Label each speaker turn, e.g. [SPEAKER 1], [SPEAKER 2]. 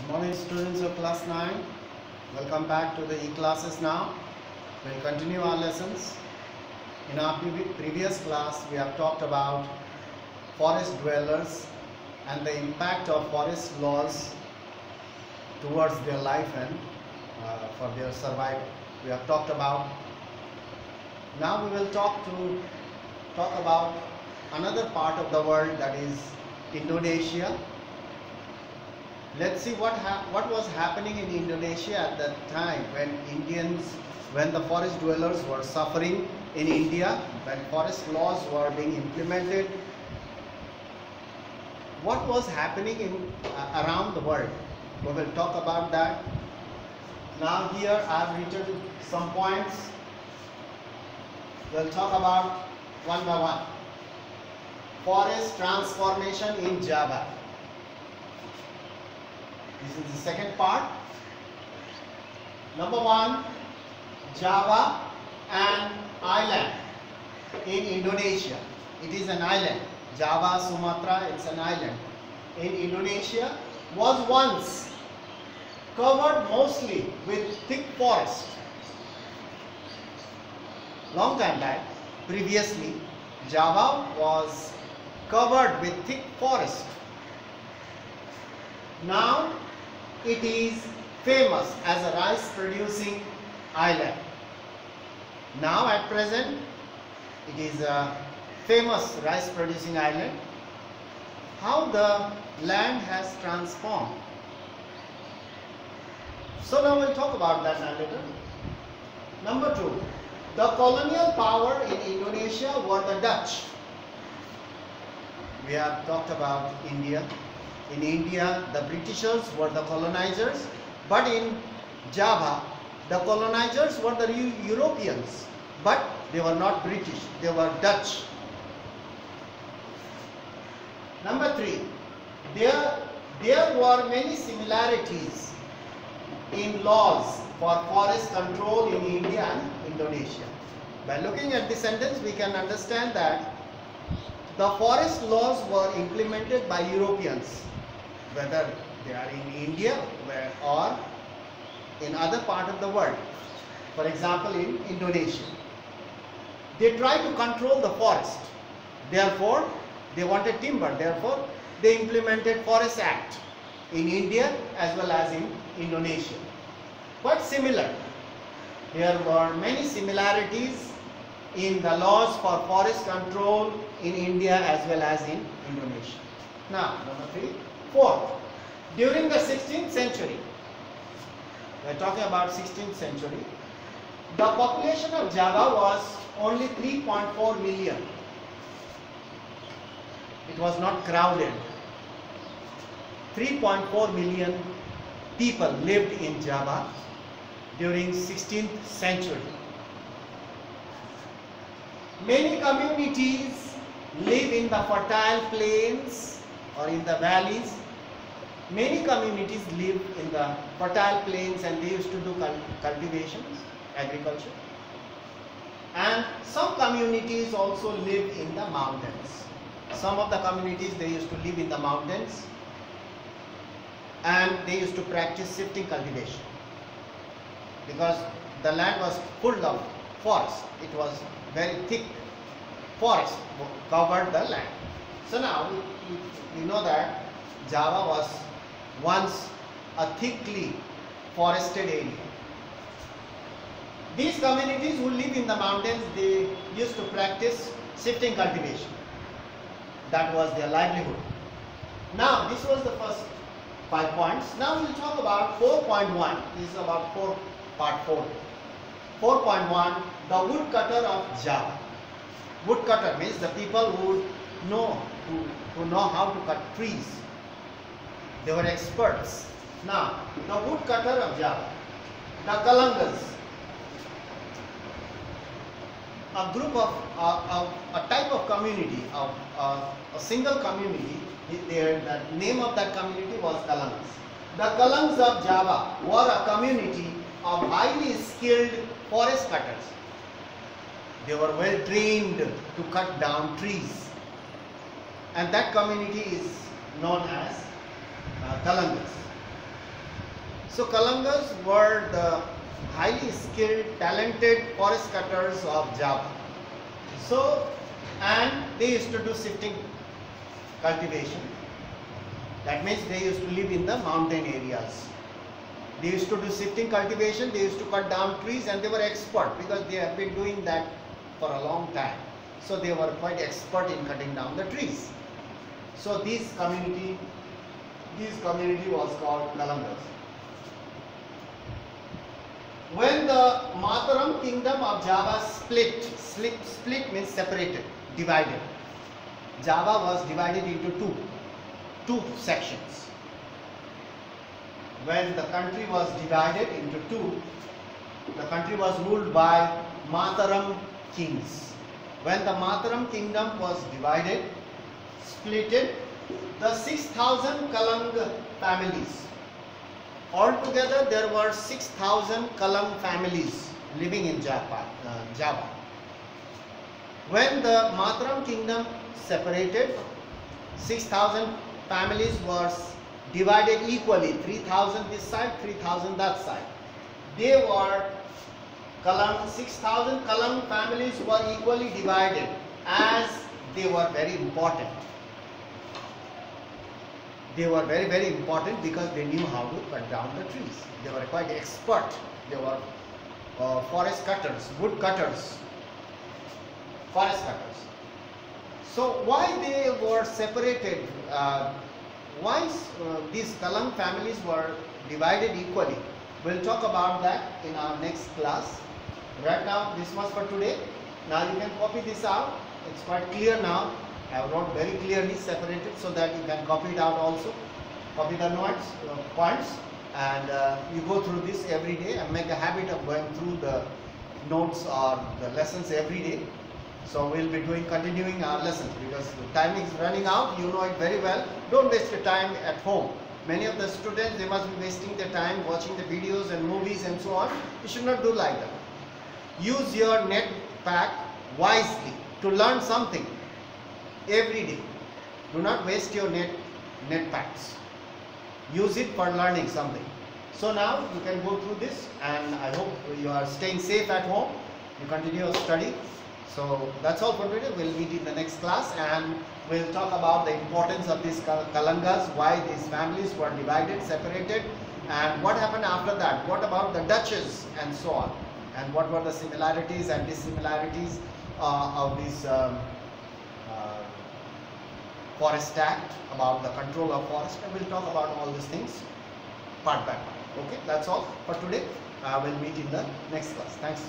[SPEAKER 1] Morning students of class 9, welcome back to the e-classes now. We'll continue our lessons. In our previous class we have talked about forest dwellers and the impact of forest laws towards their life and for their survival. We have talked about. Now we will talk about another part of the world, that is Indonesia. Let's see what was happening in Indonesia at that time when the forest dwellers were suffering in India, when forest laws were being implemented. What was happening around the world? We will talk about that. Now here I have written some points. We'll talk about one by one. Forest transformation in Java. This is the second part. Number one, Java, an island in Indonesia. It is an island. Java, Sumatra, it's an island in Indonesia, was once covered mostly with thick forest. Long time back, previously, Java was covered with thick forest. Now it is famous as a rice producing island. Now at present it is a famous rice producing island. How the land has transformed. So now we'll talk about that a little. Number two, the colonial power in Indonesia were the Dutch. We have talked about India. In India, the Britishers were the colonizers, but in Java, the colonizers were the Europeans, but they were not British, they were Dutch. Number three, there were many similarities in laws for forest control in India and Indonesia. By looking at the sentence, we can understand that the forest laws were implemented by Europeans, whether they are in India or in other part of the world. For example, in Indonesia, they try to control the forest. Therefore, they wanted timber. Therefore, they implemented Forest Act in India as well as in Indonesia. Quite similar. There were many similarities in the laws for forest control in India as well as in Indonesia. Now, number three. Fourth, during the 16th century, we are talking about 16th century, the population of Java was only 3.4 million. It was not crowded. 3.4 million people lived in Java during 16th century. Many communities live in the fertile plains or in the valleys. Many communities live in the fertile plains and they used to do cultivation, agriculture. And some communities also live in the mountains. Some of the communities, they used to live in the mountains and they used to practice shifting cultivation because the land was full of forest. It was very thick forest covered the land. So now we know that Java was once a thickly forested area. These communities who live in the mountains, they used to practice shifting cultivation. That was their livelihood. Now this was the first 5 points. Now we'll talk about 4.1. This is about part 4. 4.1, the woodcutter of Java. Woodcutter means the people who know how to cut trees. They were experts. Now, the woodcutter of Java, the Kalangas, a group of a type of community, a single community. The name of that community was Kalangas. The Kalangs of Java were a community of highly skilled forest cutters. They were well trained to cut down trees, and that community is known as Kalangas. So Kalangas were the highly skilled, talented forest cutters of Java. So, and they used to do sifting cultivation. That means they used to live in the mountain areas. They used to do sifting cultivation, they used to cut down trees, and they were expert because they have been doing that for a long time. So they were quite expert in cutting down the trees. So this community was called Kalangas. When the Mataram kingdom of Java split means separated, divided. Java was divided into two sections. When the country was divided into two, the country was ruled by Mataram kings. When the Mataram kingdom was divided, splitted, the 6,000 Kalang families. Altogether there were 6,000 Kalang families living in Java. When the Mataram kingdom separated, 6,000 families were divided equally, 3,000 this side, 3,000 that side. They were 6,000 Kalang families were equally divided as they were very important. They were very, very important because they knew how to cut down the trees. They were quite expert. They were forest cutters, wood cutters, forest cutters. So why they were separated? Why these Kalang families were divided equally? We'll talk about that in our next class. Right now, this was for today. Now you can copy this out. It's quite clear now. I have wrote very clearly separated so that you can copy it out also. Copy the notes, points, and you go through this every day and make a habit of going through the notes or the lessons every day. So we'll be continuing our lessons because the time is running out. You know it very well. Don't waste your time at home. Many of the students, they must be wasting their time watching the videos and movies and so on. You should not do like that. Use your net pack wisely to learn something every day. Do not waste your net packs. Use it for learning something. So now you can go through this, and I hope you are staying safe at home. You continue your study. So that's all for today. We'll meet in the next class and we'll talk about the importance of these Kalangas, why these families were divided, separated, and what happened after that. What about the duchies and so on, and what were the similarities and dissimilarities of this Forest Act, about the control of forest, and we'll talk about all these things part by part. Okay, that's all for today. We'll meet in the next class. Thanks.